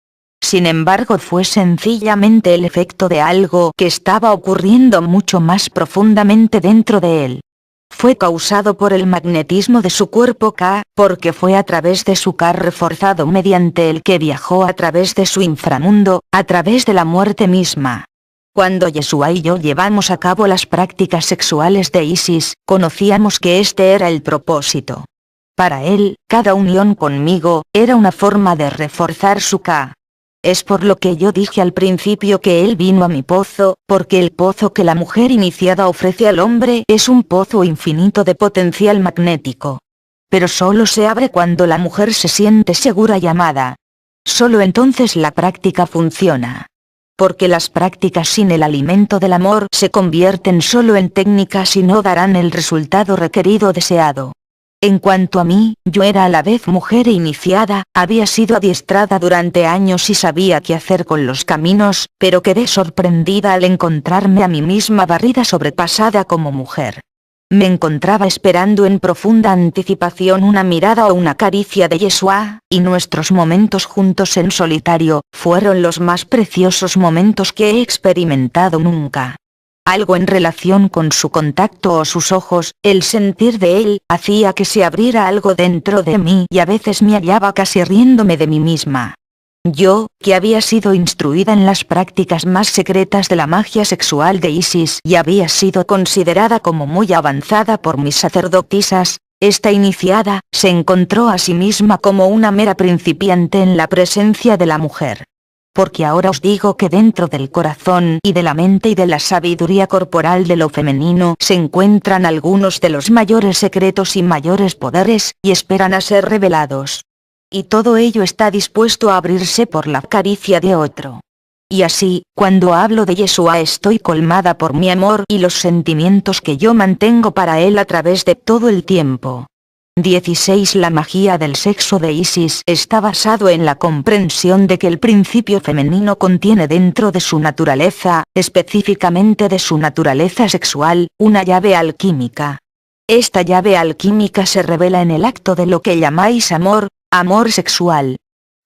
Sin embargo fue sencillamente el efecto de algo que estaba ocurriendo mucho más profundamente dentro de él. Fue causado por el magnetismo de su cuerpo Ka, porque fue a través de su Ka reforzado mediante el que viajó a través de su inframundo, a través de la muerte misma. Cuando Yeshua y yo llevamos a cabo las prácticas sexuales de Isis, conocíamos que este era el propósito. Para él, cada unión conmigo, era una forma de reforzar su Ka. Es por lo que yo dije al principio que él vino a mi pozo, porque el pozo que la mujer iniciada ofrece al hombre es un pozo infinito de potencial magnético. Pero solo se abre cuando la mujer se siente segura y amada. Solo entonces la práctica funciona. Porque las prácticas sin el alimento del amor se convierten solo en técnicas y no darán el resultado requerido o deseado. En cuanto a mí, yo era a la vez mujer e iniciada, había sido adiestrada durante años y sabía qué hacer con los caminos, pero quedé sorprendida al encontrarme a mí misma barrida sobrepasada como mujer. Me encontraba esperando en profunda anticipación una mirada o una caricia de Yeshua, y nuestros momentos juntos en solitario, fueron los más preciosos momentos que he experimentado nunca. Algo en relación con su contacto o sus ojos, el sentir de él, hacía que se abriera algo dentro de mí y a veces me hallaba casi riéndome de mí misma. Yo, que había sido instruida en las prácticas más secretas de la magia sexual de Isis y había sido considerada como muy avanzada por mis sacerdotisas, esta iniciada, se encontró a sí misma como una mera principiante en la presencia de la mujer. Porque ahora os digo que dentro del corazón y de la mente y de la sabiduría corporal de lo femenino se encuentran algunos de los mayores secretos y mayores poderes, y esperan a ser revelados. Y todo ello está dispuesto a abrirse por la caricia de otro. Y así, cuando hablo de Yeshua estoy colmada por mi amor y los sentimientos que yo mantengo para él a través de todo el tiempo. 16. La magia del sexo de Isis está basado en la comprensión de que el principio femenino contiene dentro de su naturaleza, específicamente de su naturaleza sexual, una llave alquímica. Esta llave alquímica se revela en el acto de lo que llamáis amor sexual.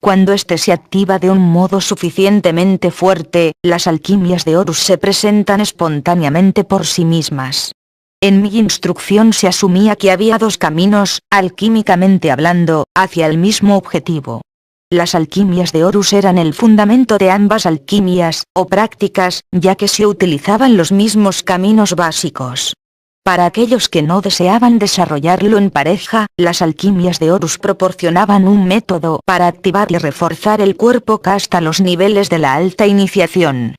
Cuando éste se activa de un modo suficientemente fuerte, las alquimias de Horus se presentan espontáneamente por sí mismas. En mi instrucción se asumía que había dos caminos, alquímicamente hablando, hacia el mismo objetivo. Las alquimias de Horus eran el fundamento de ambas alquimias, o prácticas, ya que se utilizaban los mismos caminos básicos. Para aquellos que no deseaban desarrollarlo en pareja, las alquimias de Horus proporcionaban un método para activar y reforzar el cuerpo K hasta los niveles de la alta iniciación.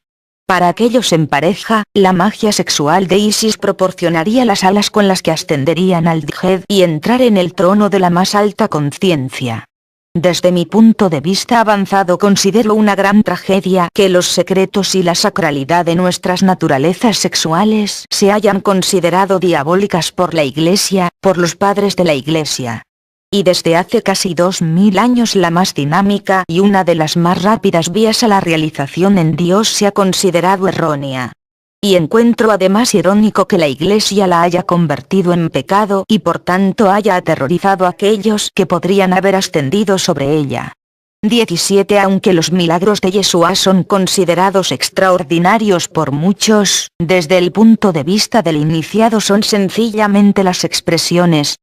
Para aquellos en pareja, la magia sexual de Isis proporcionaría las alas con las que ascenderían al Djed y entrar en el trono de la más alta conciencia. Desde mi punto de vista avanzado considero una gran tragedia que los secretos y la sacralidad de nuestras naturalezas sexuales se hayan considerado diabólicas por la Iglesia, por los padres de la Iglesia. Y desde hace casi 2000 años la más dinámica y una de las más rápidas vías a la realización en Dios se ha considerado errónea. Y encuentro además irónico que la Iglesia la haya convertido en pecado y por tanto haya aterrorizado a aquellos que podrían haber ascendido sobre ella. 17. Aunque los milagros de Yeshua son considerados extraordinarios por muchos, desde el punto de vista del iniciado son sencillamente las expresiones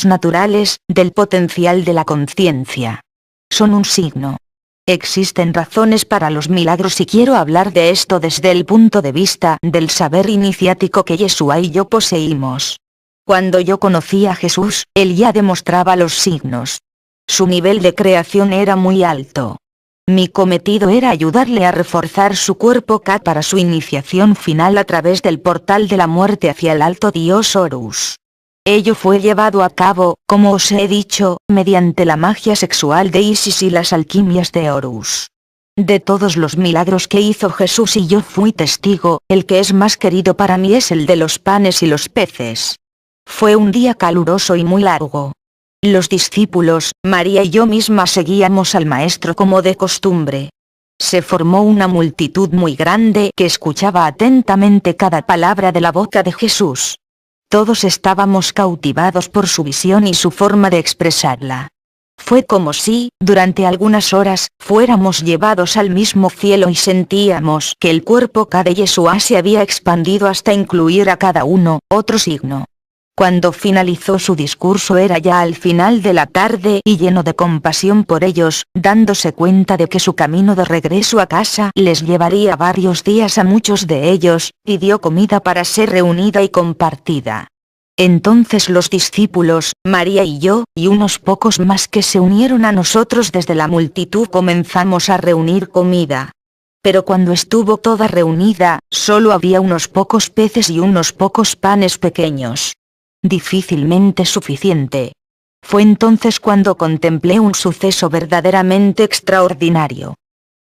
naturales, del potencial de la conciencia. Son un signo. Existen razones para los milagros y quiero hablar de esto desde el punto de vista del saber iniciático que Yeshua y yo poseímos. Cuando yo conocí a Jesús, él ya demostraba los signos. Su nivel de creación era muy alto. Mi cometido era ayudarle a reforzar su cuerpo K para su iniciación final a través del portal de la muerte hacia el alto dios Horus. Ello fue llevado a cabo, como os he dicho, mediante la magia sexual de Isis y las alquimias de Horus. De todos los milagros que hizo Jesús y yo fui testigo, el que es más querido para mí es el de los panes y los peces. Fue un día caluroso y muy largo. Los discípulos, María y yo misma seguíamos al Maestro como de costumbre. Se formó una multitud muy grande que escuchaba atentamente cada palabra de la boca de Jesús. Todos estábamos cautivados por su visión y su forma de expresarla. Fue como si, durante algunas horas, fuéramos llevados al mismo cielo y sentíamos que el cuerpo K de Yeshua se había expandido hasta incluir a cada uno, otro signo. Cuando finalizó su discurso era ya al final de la tarde y lleno de compasión por ellos, dándose cuenta de que su camino de regreso a casa les llevaría varios días a muchos de ellos, pidió comida para ser reunida y compartida. Entonces los discípulos, María y yo, y unos pocos más que se unieron a nosotros desde la multitud comenzamos a reunir comida. Pero cuando estuvo toda reunida, solo había unos pocos peces y unos pocos panes pequeños. Difícilmente suficiente. Fue entonces cuando contemplé un suceso verdaderamente extraordinario.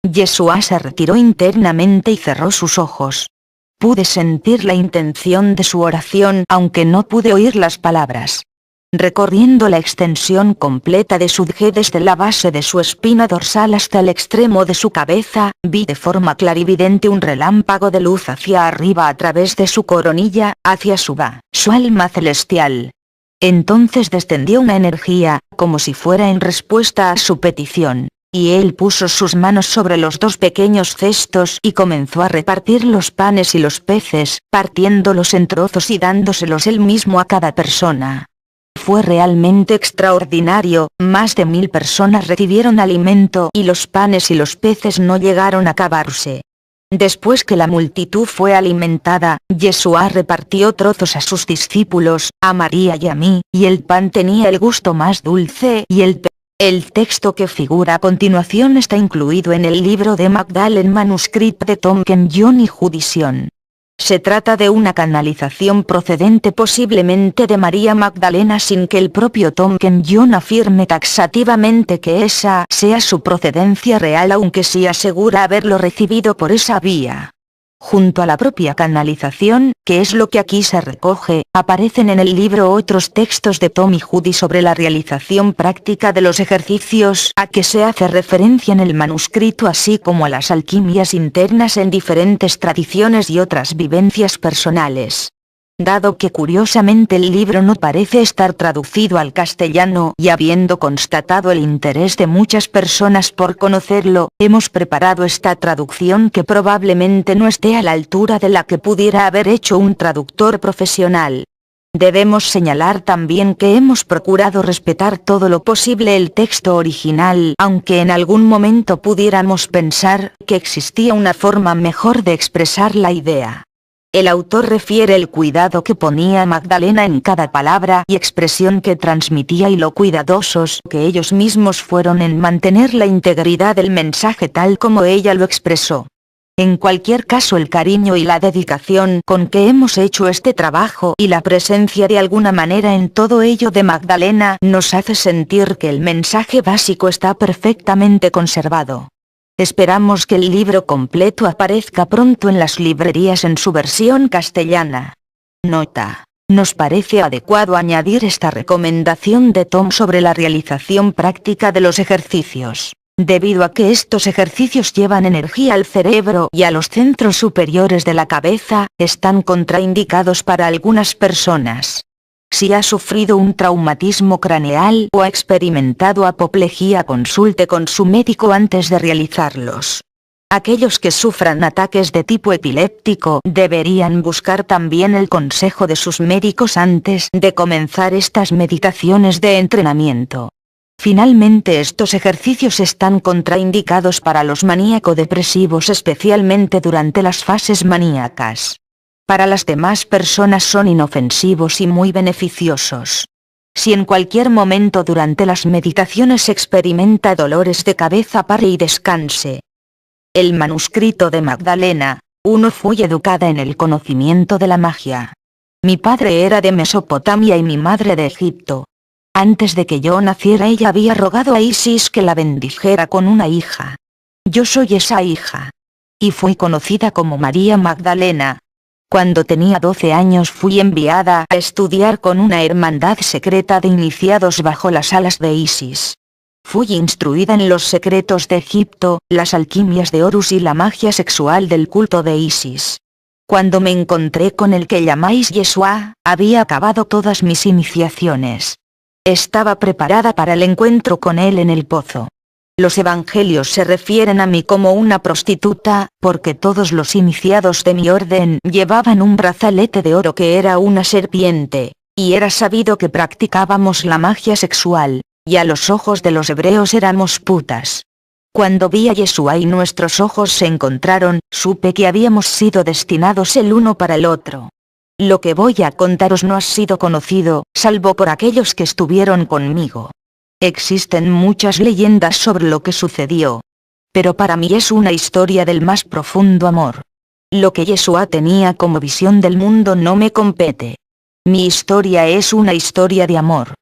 Yeshua se retiró internamente y cerró sus ojos. Pude sentir la intención de su oración aunque no pude oír las palabras. recorriendo la extensión completa de su dje desde la base de su espina dorsal hasta el extremo de su cabeza, vi de forma clarividente un relámpago de luz hacia arriba a través de su coronilla, hacia su alma celestial. Entonces descendió una energía, como si fuera en respuesta a su petición, y él puso sus manos sobre los dos pequeños cestos y comenzó a repartir los panes y los peces, partiéndolos en trozos y dándoselos él mismo a cada persona. Fue realmente extraordinario, más de 1000 personas recibieron alimento y los panes y los peces no llegaron a acabarse. Después que la multitud fue alimentada, Yeshua repartió trozos a sus discípulos, a María y a mí, y el pan tenía el gusto más dulce y el texto que figura a continuación está incluido en el libro de Magdalene manuscrito de Tom Kenyon y Judición. Se trata de una canalización procedente posiblemente de María Magdalena sin que el propio Tom Kenyon afirme taxativamente que esa sea su procedencia real, aunque sí asegura haberlo recibido por esa vía. Junto a la propia canalización, que es lo que aquí se recoge, aparecen en el libro otros textos de Tom y Judy sobre la realización práctica de los ejercicios a que se hace referencia en el manuscrito, así como a las alquimias internas en diferentes tradiciones y otras vivencias personales. Dado que curiosamente el libro no parece estar traducido al castellano y habiendo constatado el interés de muchas personas por conocerlo, hemos preparado esta traducción que probablemente no esté a la altura de la que pudiera haber hecho un traductor profesional. Debemos señalar también que hemos procurado respetar todo lo posible el texto original, aunque en algún momento pudiéramos pensar que existía una forma mejor de expresar la idea. El autor refiere el cuidado que ponía Magdalena en cada palabra y expresión que transmitía y lo cuidadosos que ellos mismos fueron en mantener la integridad del mensaje tal como ella lo expresó. En cualquier caso, el cariño y la dedicación con que hemos hecho este trabajo y la presencia de alguna manera en todo ello de Magdalena nos hace sentir que el mensaje básico está perfectamente conservado. Esperamos que el libro completo aparezca pronto en las librerías en su versión castellana. Nota: nos parece adecuado añadir esta recomendación de Tom sobre la realización práctica de los ejercicios, debido a que estos ejercicios llevan energía al cerebro y a los centros superiores de la cabeza, están contraindicados para algunas personas. Si ha sufrido un traumatismo craneal o ha experimentado apoplejía, consulte con su médico antes de realizarlos. Aquellos que sufran ataques de tipo epiléptico deberían buscar también el consejo de sus médicos antes de comenzar estas meditaciones de entrenamiento. Finalmente, estos ejercicios están contraindicados para los maníaco-depresivos, especialmente durante las fases maníacas. Para las demás personas son inofensivos y muy beneficiosos. Si en cualquier momento durante las meditaciones experimenta dolores de cabeza, pare y descanse. El manuscrito de Magdalena. Fui educada en el conocimiento de la magia. Mi padre era de Mesopotamia y mi madre de Egipto. Antes de que yo naciera, ella había rogado a Isis que la bendijera con una hija. Yo soy esa hija. Y fui conocida como María Magdalena. Cuando tenía 12 años fui enviada a estudiar con una hermandad secreta de iniciados bajo las alas de Isis. Fui instruida en los secretos de Egipto, las alquimias de Horus y la magia sexual del culto de Isis. Cuando me encontré con el que llamáis Yeshua, había acabado todas mis iniciaciones. Estaba preparada para el encuentro con él en el pozo. Los evangelios se refieren a mí como una prostituta, porque todos los iniciados de mi orden llevaban un brazalete de oro que era una serpiente, y era sabido que practicábamos la magia sexual, y a los ojos de los hebreos éramos putas. Cuando vi a Yeshua y nuestros ojos se encontraron, supe que habíamos sido destinados el uno para el otro. Lo que voy a contaros no ha sido conocido, salvo por aquellos que estuvieron conmigo. Existen muchas leyendas sobre lo que sucedió. Pero para mí es una historia del más profundo amor. Lo que Yeshua tenía como visión del mundo no me compete. Mi historia es una historia de amor.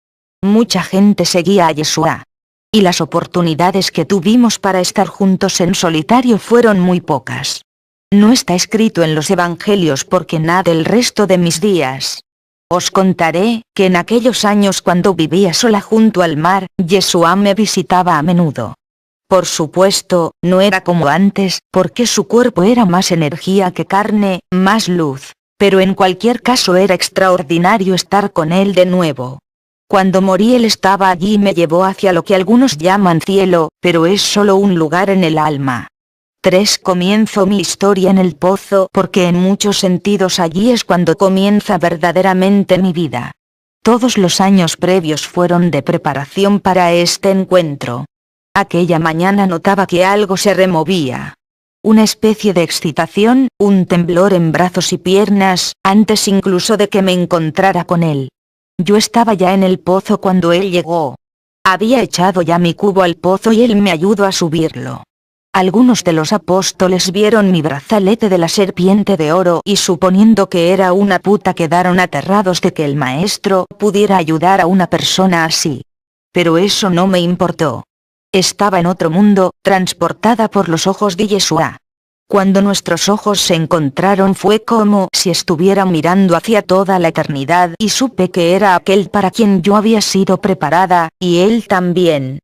Mucha gente seguía a Yeshua. Y las oportunidades que tuvimos para estar juntos en solitario fueron muy pocas. No está escrito en los evangelios porque nada el resto de mis días. Os contaré, que en aquellos años cuando vivía sola junto al mar, Yeshua me visitaba a menudo. Por supuesto, no era como antes, porque su cuerpo era más energía que carne, más luz, pero en cualquier caso era extraordinario estar con él de nuevo. Cuando morí él estaba allí y me llevó hacia lo que algunos llaman cielo, pero es solo un lugar en el alma. 3. Comienzo mi historia en el pozo porque en muchos sentidos allí es cuando comienza verdaderamente mi vida. Todos los años previos fueron de preparación para este encuentro. Aquella mañana notaba que algo se removía. Una especie de excitación, un temblor en brazos y piernas, antes incluso de que me encontrara con él. Yo estaba ya en el pozo cuando él llegó. Había echado ya mi cubo al pozo y él me ayudó a subirlo. Algunos de los apóstoles vieron mi brazalete de la serpiente de oro y suponiendo que era una puta quedaron aterrados de que el maestro pudiera ayudar a una persona así. Pero eso no me importó. Estaba en otro mundo, transportada por los ojos de Yeshua. Cuando nuestros ojos se encontraron fue como si estuviera mirando hacia toda la eternidad y supe que era aquel para quien yo había sido preparada, y él también.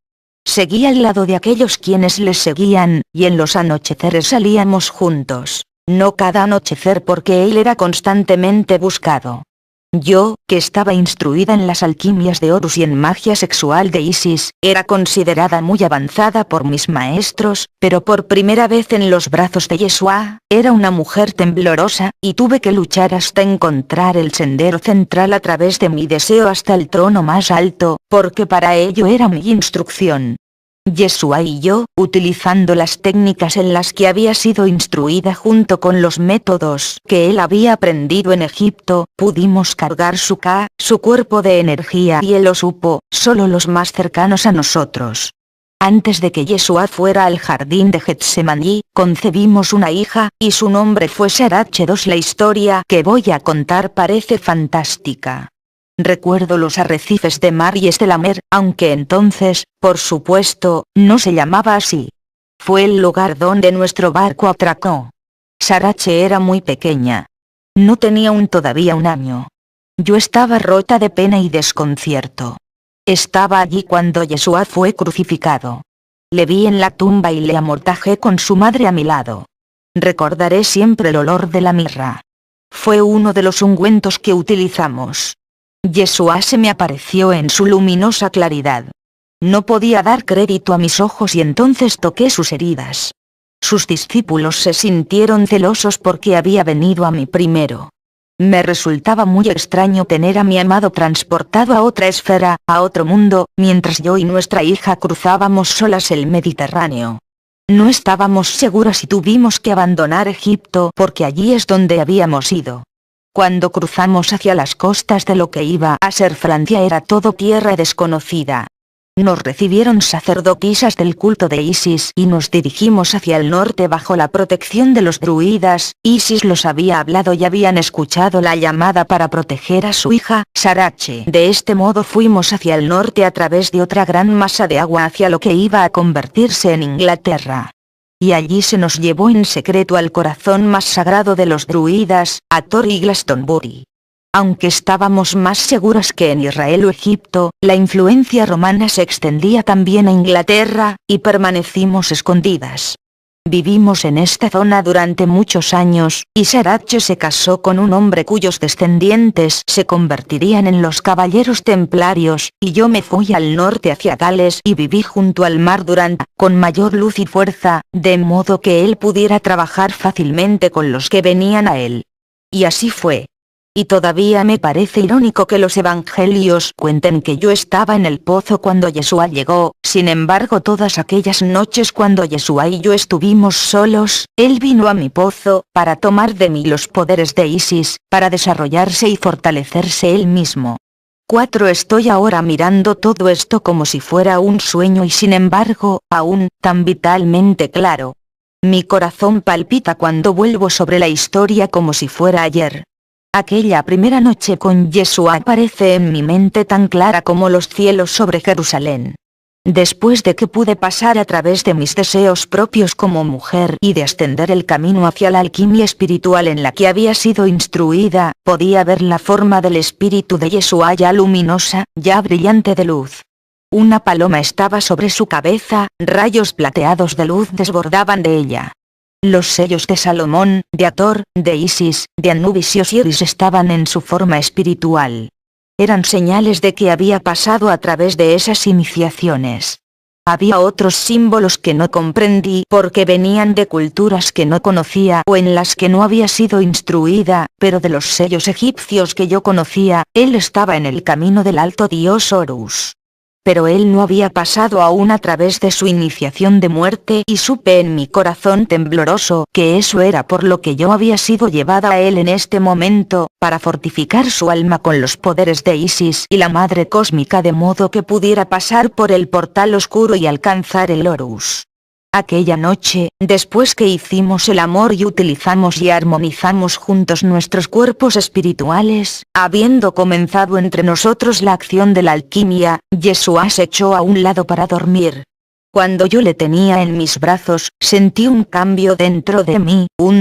Seguí al lado de aquellos quienes les seguían, y en los anocheceres salíamos juntos. No cada anochecer porque él era constantemente buscado. Yo, que estaba instruida en las alquimias de Horus y en magia sexual de Isis, era considerada muy avanzada por mis maestros, pero por primera vez en los brazos de Yeshua, era una mujer temblorosa, y tuve que luchar hasta encontrar el sendero central a través de mi deseo hasta el trono más alto, porque para ello era mi instrucción. Yeshua y yo, utilizando las técnicas en las que había sido instruida junto con los métodos que él había aprendido en Egipto, pudimos cargar su cuerpo de energía y él lo supo, solo los más cercanos a nosotros. Antes de que Yeshua fuera al jardín de Getsemaní, concebimos una hija, y su nombre fue Sarache II. La historia que voy a contar parece fantástica. Recuerdo los arrecifes de Mar y Estelamer, aunque entonces, por supuesto, no se llamaba así. Fue el lugar donde nuestro barco atracó. Sarache era muy pequeña. No tenía todavía un año. Yo estaba rota de pena y desconcierto. Estaba allí cuando Yeshua fue crucificado. Le vi en la tumba y le amortajé con su madre a mi lado. Recordaré siempre el olor de la mirra. Fue uno de los ungüentos que utilizamos. Yeshua se me apareció en su luminosa claridad. No podía dar crédito a mis ojos y entonces toqué sus heridas. Sus discípulos se sintieron celosos porque había venido a mí primero. Me resultaba muy extraño tener a mi amado transportado a otra esfera, a otro mundo, mientras yo y nuestra hija cruzábamos solas el Mediterráneo. No estábamos seguras y tuvimos que abandonar Egipto porque allí es donde habíamos ido. Cuando cruzamos hacia las costas de lo que iba a ser Francia era todo tierra desconocida. Nos recibieron sacerdotisas del culto de Isis y nos dirigimos hacia el norte bajo la protección de los druidas. Isis los había hablado y habían escuchado la llamada para proteger a su hija, Sarache. De este modo fuimos hacia el norte a través de otra gran masa de agua hacia lo que iba a convertirse en Inglaterra. Y allí se nos llevó en secreto al corazón más sagrado de los druidas, a Thor y Glastonbury. Aunque estábamos más seguras que en Israel o Egipto, la influencia romana se extendía también a Inglaterra, y permanecimos escondidas. Vivimos en esta zona durante muchos años, y Sarache se casó con un hombre cuyos descendientes se convertirían en los caballeros templarios, y yo me fui al norte hacia Gales y viví junto al mar con mayor luz y fuerza, de modo que él pudiera trabajar fácilmente con los que venían a él. Y así fue. Y todavía me parece irónico que los evangelios cuenten que yo estaba en el pozo cuando Yeshua llegó. Sin embargo, todas aquellas noches cuando Yeshua y yo estuvimos solos, él vino a mi pozo, para tomar de mí los poderes de Isis, para desarrollarse y fortalecerse él mismo. 4. Estoy ahora mirando todo esto como si fuera un sueño y sin embargo, aún, tan vitalmente claro. Mi corazón palpita cuando vuelvo sobre la historia como si fuera ayer. Aquella primera noche con Yeshua aparece en mi mente tan clara como los cielos sobre Jerusalén. Después de que pude pasar a través de mis deseos propios como mujer y de ascender el camino hacia la alquimia espiritual en la que había sido instruida, podía ver la forma del espíritu de Yeshua ya luminosa, ya brillante de luz. Una paloma estaba sobre su cabeza, rayos plateados de luz desbordaban de ella. Los sellos de Salomón, de Hathor, de Isis, de Anubis y Osiris estaban en su forma espiritual. Eran señales de que había pasado a través de esas iniciaciones. Había otros símbolos que no comprendí porque venían de culturas que no conocía o en las que no había sido instruida, pero de los sellos egipcios que yo conocía, él estaba en el camino del alto dios Horus. Pero él no había pasado aún a través de su iniciación de muerte y supe en mi corazón tembloroso que eso era por lo que yo había sido llevada a él en este momento, para fortificar su alma con los poderes de Isis y la Madre Cósmica de modo que pudiera pasar por el portal oscuro y alcanzar el Horus. Aquella noche, después que hicimos el amor y utilizamos y armonizamos juntos nuestros cuerpos espirituales, habiendo comenzado entre nosotros la acción de la alquimia, Yeshua se echó a un lado para dormir. Cuando yo le tenía en mis brazos, sentí un cambio dentro de mí, un